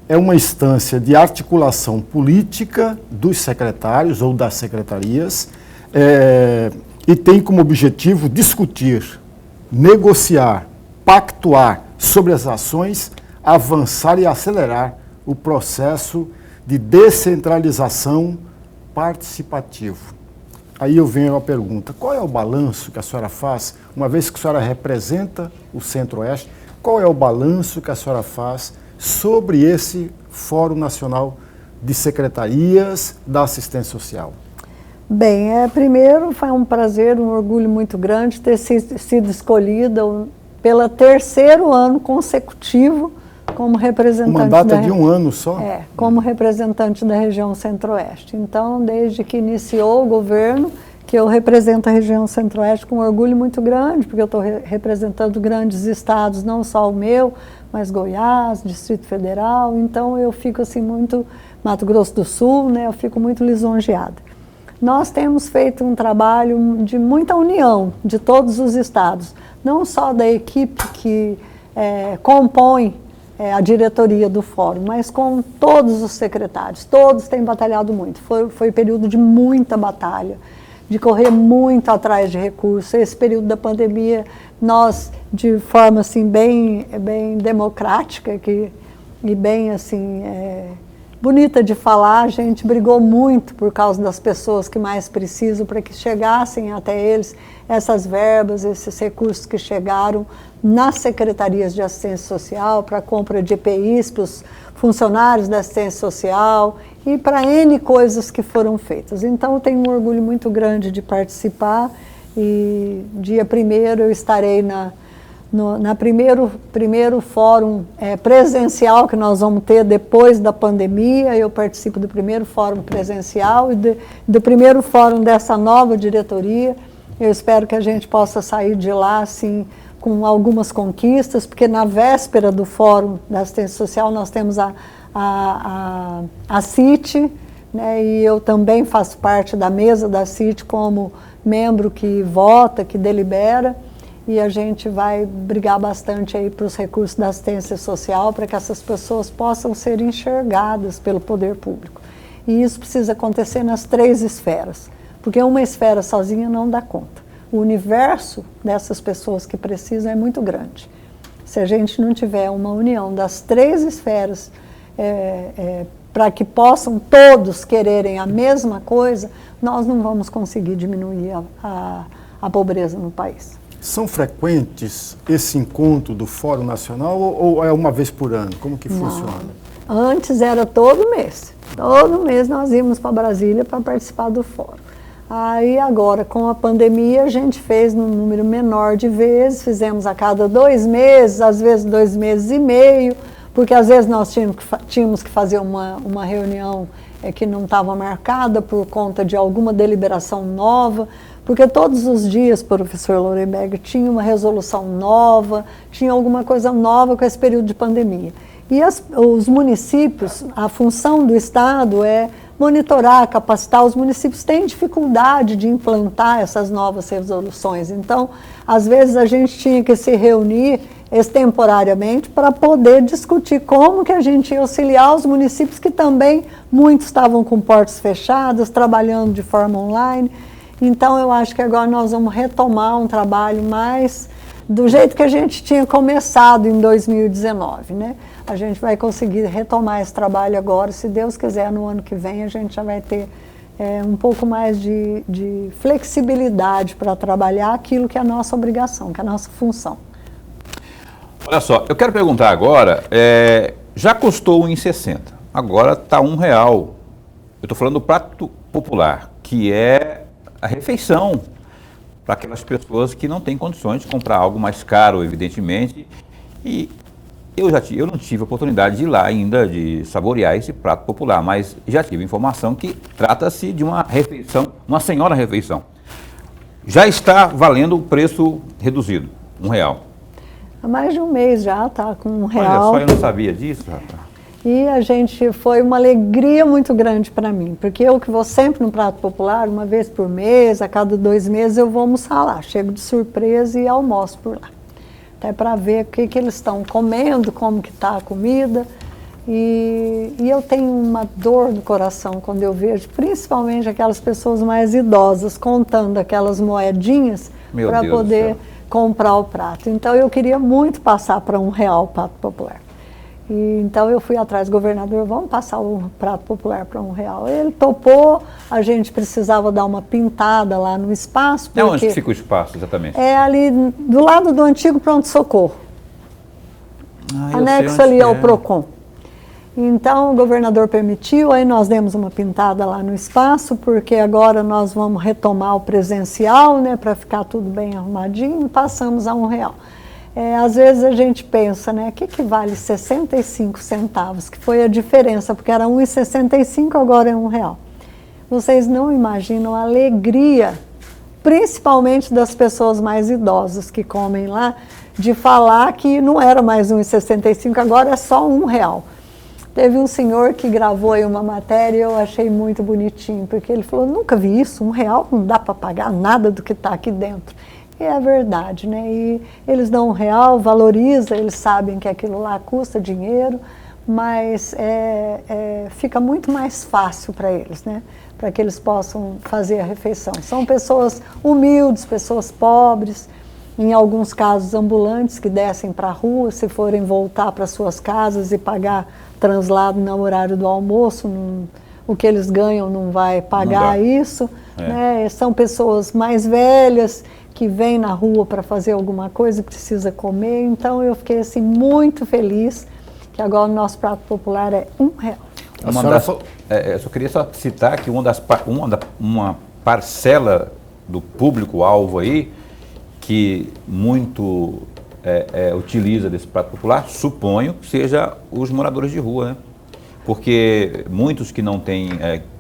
é uma instância de articulação política dos secretários ou das secretarias e tem como objetivo discutir, negociar, pactuar sobre as ações, avançar e acelerar o processo de descentralização participativo. Aí eu venho a pergunta, qual é o balanço que a senhora faz, uma vez que a senhora representa o Centro-Oeste, qual é o balanço que a senhora faz sobre esse Fórum Nacional de Secretarias da Assistência Social? Bem, primeiro foi um prazer, um orgulho muito grande ter sido escolhida pelo 3º ano consecutivo como representante. Um mandato de um ano só? Como representante da região Centro-Oeste. Então, desde que iniciou o governo, que eu represento a região Centro-Oeste com um orgulho muito grande, porque eu estou representando grandes estados, não só o meu, mas Goiás, Distrito Federal. Então, eu fico assim muito, Mato Grosso do Sul, né? Eu fico muito lisonjeada. Nós temos feito um trabalho de muita união de todos os estados, não só da equipe que compõe a diretoria do fórum, mas com todos os secretários, todos têm batalhado muito. Foi um período de muita batalha, de correr muito atrás de recursos. Esse período da pandemia, nós, de forma assim, bem democrática e bem assim, bonita de falar, a gente brigou muito por causa das pessoas que mais precisam, para que chegassem até eles essas verbas, esses recursos que chegaram nas secretarias de assistência social, para a compra de EPIs para os funcionários da assistência social e para N coisas que foram feitas. Então, eu tenho um orgulho muito grande de participar e dia 1º eu estarei na primeiro fórum presencial que nós vamos ter depois da pandemia. Eu participo do primeiro fórum presencial e do primeiro fórum dessa nova diretoria. Eu espero que a gente possa sair de lá assim, com algumas conquistas, porque na véspera do fórum da assistência social nós temos a CIT, né, e eu também faço parte da mesa da CIT como membro que vota, que delibera. E a gente vai brigar bastante aí para os recursos da assistência social, para que essas pessoas possam ser enxergadas pelo poder público. E isso precisa acontecer nas 3 esferas, porque uma esfera sozinha não dá conta. O universo dessas pessoas que precisam é muito grande. Se a gente não tiver uma união das 3 esferas, para que possam todos quererem a mesma coisa, nós não vamos conseguir diminuir a pobreza no país. São frequentes esse encontro do Fórum Nacional ou é uma vez por ano? Como que funciona? Antes era todo mês. Todo mês nós íamos para Brasília para participar do fórum. Aí agora, com a pandemia, a gente fez num número menor de vezes, fizemos a cada 2 meses, às vezes 2 meses e meio, porque às vezes nós tínhamos que fazer uma reunião que não estava marcada por conta de alguma deliberação nova, porque todos os dias, professor Lorenberg, tinha uma resolução nova, tinha alguma coisa nova com esse período de pandemia. E os municípios, a função do Estado é monitorar, capacitar. Os municípios têm dificuldade de implantar essas novas resoluções. Então, às vezes a gente tinha que se reunir extemporariamente para poder discutir como que a gente ia auxiliar os municípios que também muitos estavam com portas fechadas, trabalhando de forma online. Então, eu acho que agora nós vamos retomar um trabalho mais do jeito que a gente tinha começado em 2019, né? A gente vai conseguir retomar esse trabalho agora, se Deus quiser, no ano que vem a gente já vai ter um pouco mais de flexibilidade para trabalhar aquilo que é a nossa obrigação, que é a nossa função. Olha só, eu quero perguntar agora, já custou R$1,60, agora está R$1. Eu estou falando do prato popular, que é a refeição para aquelas pessoas que não têm condições de comprar algo mais caro, evidentemente. E eu não tive a oportunidade de ir lá ainda, de saborear esse prato popular, mas já tive informação que trata-se de uma refeição, uma senhora refeição. Já está valendo o preço reduzido, R$1. Há mais de um mês já está com R$1. Olha só, eu não sabia disso, rapaz. E foi uma alegria muito grande para mim, porque eu que vou sempre no prato popular, uma vez por mês, a cada 2 meses eu vou almoçar lá, chego de surpresa e almoço por lá. Até para ver o que eles estão comendo, como que está a comida. E eu tenho uma dor no coração quando eu vejo, principalmente aquelas pessoas mais idosas, contando aquelas moedinhas para poder comprar o prato. Então eu queria muito passar para R$1 o prato popular. E, então eu fui atrás do governador, vamos passar o prato popular para R$1. Ele topou, a gente precisava dar uma pintada lá no espaço. É onde fica o espaço, exatamente? É ali do lado do antigo pronto-socorro. Anexo ali ao PROCON. Então o governador permitiu, aí nós demos uma pintada lá no espaço, porque agora nós vamos retomar o presencial, né, para ficar tudo bem arrumadinho, passamos a R$1. Às vezes a gente pensa, né, o que vale 65 centavos, que foi a diferença, porque era 1,65, agora é R$1. Vocês não imaginam a alegria, principalmente das pessoas mais idosas que comem lá, de falar que não era mais 1,65, agora é só R$1. Teve um senhor que gravou aí uma matéria e eu achei muito bonitinho, porque ele falou, nunca vi isso, R$1 não dá para pagar nada do que está aqui dentro. E é verdade, né? E eles dão R$1, valoriza, eles sabem que aquilo lá custa dinheiro, mas fica muito mais fácil para eles, né? Para que eles possam fazer a refeição. São pessoas humildes, pessoas pobres, em alguns casos ambulantes que descem para a rua, se forem voltar para suas casas e pagar translado no horário do almoço, o que eles ganham não vai pagar isso. Né? São pessoas mais velhas que vêm na rua para fazer alguma coisa, precisa comer. Então eu fiquei assim muito feliz que agora o nosso prato popular é R$1. Eu só queria citar que uma parcela do público-alvo aí, que muito utiliza desse prato popular, suponho que seja os moradores de rua, né? Porque muitos que não têm,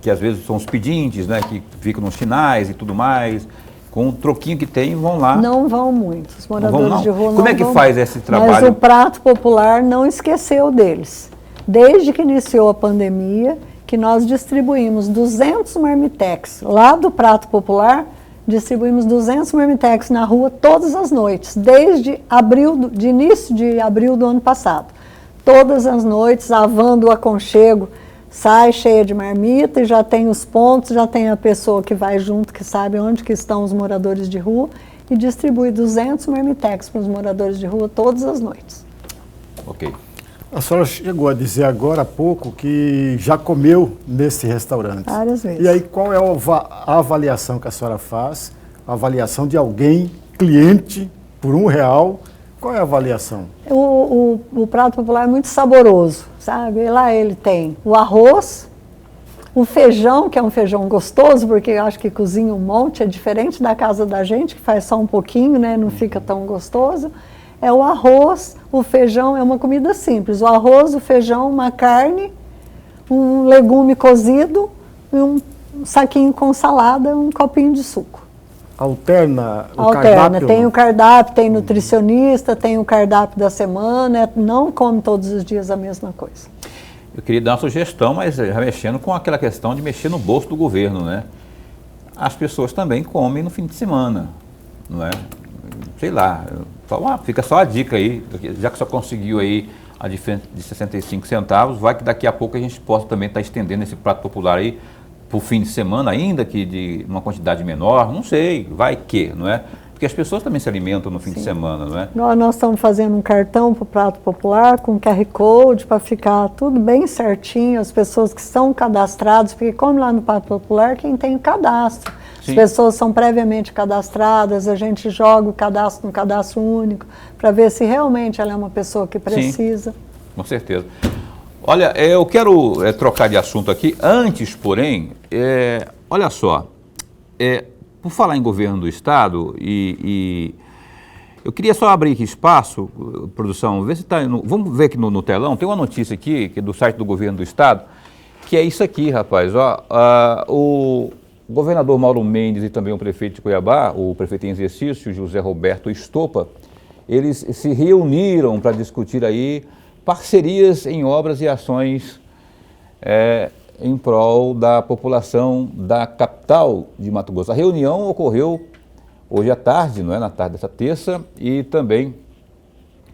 que às vezes são os pedintes, né, que ficam nos finais e tudo mais, com o troquinho que tem, vão lá. Não vão muitos, os moradores de rua não vão. Como é que faz esse trabalho? Mas o prato popular não esqueceu deles. Desde que iniciou a pandemia, que nós distribuímos 200 marmitex lá do prato popular, distribuímos 200 marmitex na rua todas as noites, desde início de abril do ano passado. Todas as noites, a van do aconchego sai cheia de marmita e já tem os pontos, já tem a pessoa que vai junto, que sabe onde que estão os moradores de rua e distribui 200 marmitex para os moradores de rua todas as noites. Ok. A senhora chegou a dizer agora há pouco que já comeu nesse restaurante. Várias vezes. E aí, qual é a avaliação que a senhora faz? A avaliação de alguém, cliente, por R$1, qual é a avaliação? O prato popular é muito saboroso, sabe? E lá ele tem o arroz, o feijão, que é um feijão gostoso, porque eu acho que cozinha um monte, é diferente da casa da gente, que faz só um pouquinho, né? Não fica tão gostoso. É o arroz, o feijão, é uma comida simples. O arroz, o feijão, uma carne, um legume cozido, e um saquinho com salada, um copinho de suco. Alterna o Alterna, cardápio? Tem o cardápio, tem nutricionista, tem o cardápio da semana, não come todos os dias a mesma coisa. Eu queria dar uma sugestão, mas já mexendo com aquela questão de mexer no bolso do governo, né? As pessoas também comem no fim de semana, não é? Sei lá, fica só a dica aí, já que só conseguiu aí a diferença de 65 centavos, vai que daqui a pouco a gente possa também estar estendendo esse prato popular aí para o fim de semana, ainda que de uma quantidade menor, não sei, vai que, não é? Porque as pessoas também se alimentam no fim de semana, não é? Nós estamos fazendo um cartão para o prato popular com QR Code para ficar tudo bem certinho, as pessoas que são cadastradas, porque como lá no prato popular, quem tem o cadastro. Sim. As pessoas são previamente cadastradas, a gente joga o cadastro no cadastro único para ver se realmente ela é uma pessoa que precisa. Sim, com certeza. Olha, eu quero trocar de assunto aqui. Antes, porém, olha só, por falar em governo do Estado, eu queria só abrir aqui espaço, produção, ver se está. Vamos ver aqui no telão, tem uma notícia aqui que é do site do governo do Estado, que é isso aqui, rapaz. Ó, o governador Mauro Mendes e também o prefeito de Cuiabá, o prefeito em exercício, José Roberto Estopa, eles se reuniram para discutir aí parcerias em obras e ações em prol da população da capital de Mato Grosso. A reunião ocorreu hoje à tarde, não é? Na tarde dessa terça, e também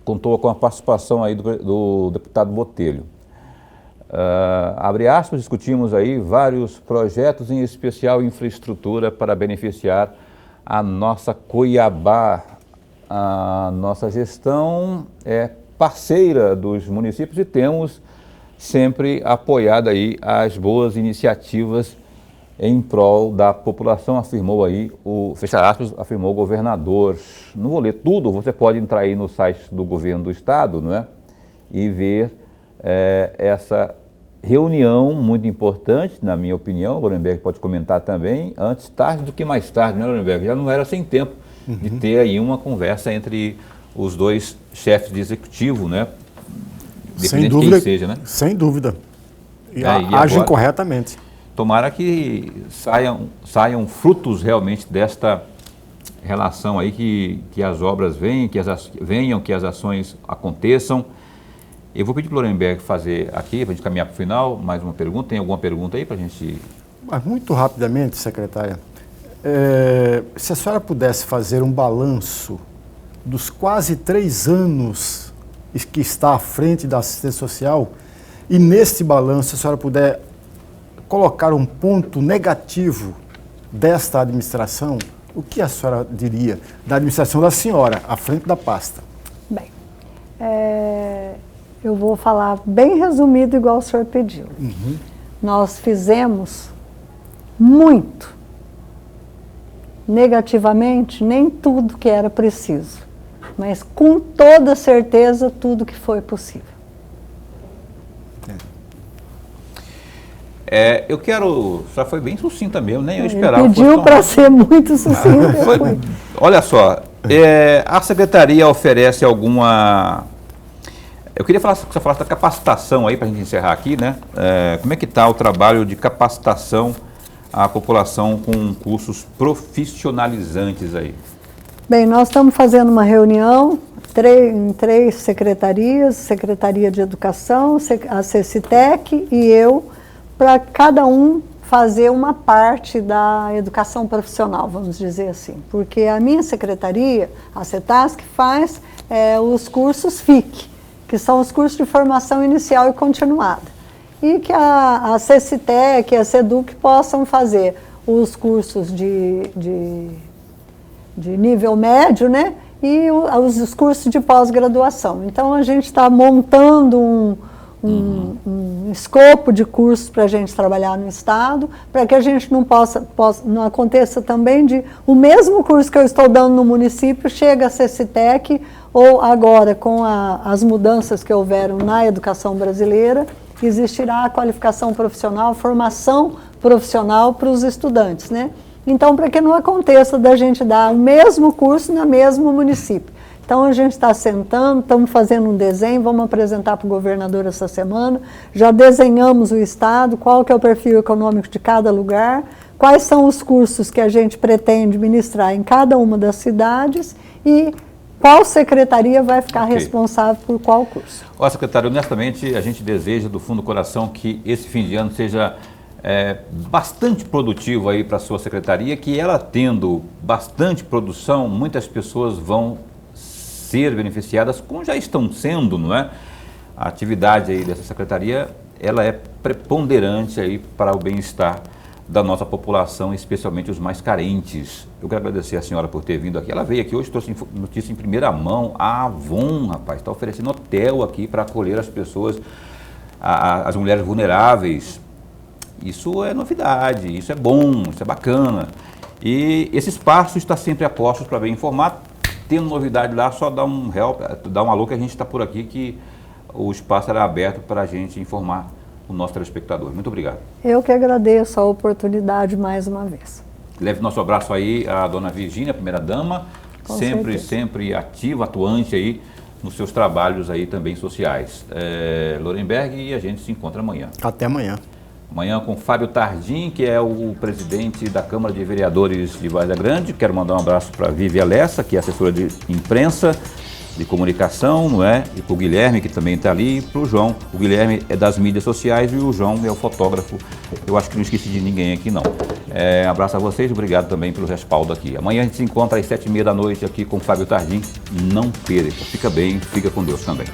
contou com a participação aí do deputado Botelho. Abre aspas, discutimos aí vários projetos, em especial infraestrutura para beneficiar a nossa Cuiabá. A nossa gestão é parceira dos municípios e temos sempre apoiado aí as boas iniciativas em prol da população, afirmou aí fecha aspas, afirmou o governador. Não vou ler tudo, você pode entrar aí no site do governo do estado, não é? E ver essa reunião muito importante, na minha opinião, o Lorenberg pode comentar também, antes tarde do que mais tarde, né, Lorenberg? Já não era sem tempo de ter aí uma conversa entre os dois chefes de executivo, né? Sem dúvida, quem seja, né? Sem dúvida. E agem agora, corretamente. Tomara que saiam frutos realmente desta relação aí, que as obras venham, que as ações aconteçam. Eu vou pedir para o Lorenberg fazer aqui, para a gente caminhar para o final, mais uma pergunta. Tem alguma pergunta aí para a gente... Mas muito rapidamente, secretária, se a senhora pudesse fazer um balanço dos quase 3 anos que está à frente da assistência social, e neste balanço, se a senhora puder colocar um ponto negativo desta administração, o que a senhora diria da administração da senhora, à frente da pasta? Bem, eu vou falar bem resumido, igual o senhor pediu. Nós fizemos muito. Negativamente, nem tudo que era preciso, mas com toda certeza, tudo que foi possível. Eu quero... Já foi bem sucinta mesmo, nem eu esperava. Pediu para ser muito sucinta. Olha só, a Secretaria oferece alguma... Eu queria que você falasse da capacitação aí, para a gente encerrar aqui, né? Como é que está o trabalho de capacitação à população com cursos profissionalizantes aí? Bem, nós estamos fazendo uma reunião em 3 secretarias, Secretaria de Educação, a CECITEC e eu, para cada um fazer uma parte da educação profissional, vamos dizer assim. Porque a minha secretaria, a CETASC, faz os cursos FIC, que são os cursos de formação inicial e continuada. E que a CECITEC e a SEDUC possam fazer os cursos de nível médio, né? E os cursos de pós-graduação. Então, a gente está montando um escopo de cursos para a gente trabalhar no Estado, para que a gente não aconteça também de o mesmo curso que eu estou dando no município chega a CECITEC, ou agora com as mudanças que houveram na educação brasileira, existirá a qualificação profissional, formação profissional para os estudantes, né? Então, para que não aconteça da gente dar o mesmo curso no mesmo município. Então, a gente está sentando, estamos fazendo um desenho, vamos apresentar para o governador essa semana, já desenhamos o Estado, qual que é o perfil econômico de cada lugar, quais são os cursos que a gente pretende ministrar em cada uma das cidades e qual secretaria vai ficar responsável por qual curso. Ó, secretário, honestamente, a gente deseja do fundo do coração que esse fim de ano seja bastante produtivo aí para a sua secretaria, que ela tendo bastante produção, muitas pessoas vão ser beneficiadas, como já estão sendo, não é? A atividade aí dessa secretaria, ela é preponderante aí para o bem-estar da nossa população, especialmente os mais carentes. Eu quero agradecer a senhora por ter vindo aqui. Ela veio aqui hoje, trouxe notícia em primeira mão. A Avon, rapaz, está oferecendo hotel aqui para acolher as pessoas, as mulheres vulneráveis. Isso é novidade, isso é bom, isso é bacana. E esse espaço está sempre a postos para bem informado. Tendo novidade lá, só dá um alô que a gente está por aqui, que o espaço era aberto para a gente informar o nosso telespectador. Muito obrigado. Eu que agradeço a oportunidade mais uma vez. Leve nosso abraço aí à dona Virgínia, primeira-dama, sempre ativa, atuante aí nos seus trabalhos aí também sociais. Lorenberg, e a gente se encontra amanhã. Até amanhã. Amanhã com Fábio Tardim, que é o presidente da Câmara de Vereadores de Várzea Grande. Quero mandar um abraço para a Vivi Alessa, que é assessora de imprensa, de comunicação, não é? E para o Guilherme, que também está ali, e para o João. O Guilherme é das mídias sociais e o João é o fotógrafo. Eu acho que não esqueci de ninguém aqui, não. Abraço a vocês, obrigado também pelo respaldo aqui. Amanhã a gente se encontra às 7h30 da noite aqui com o Fábio Tardim. Não perca, fica bem, fica com Deus também.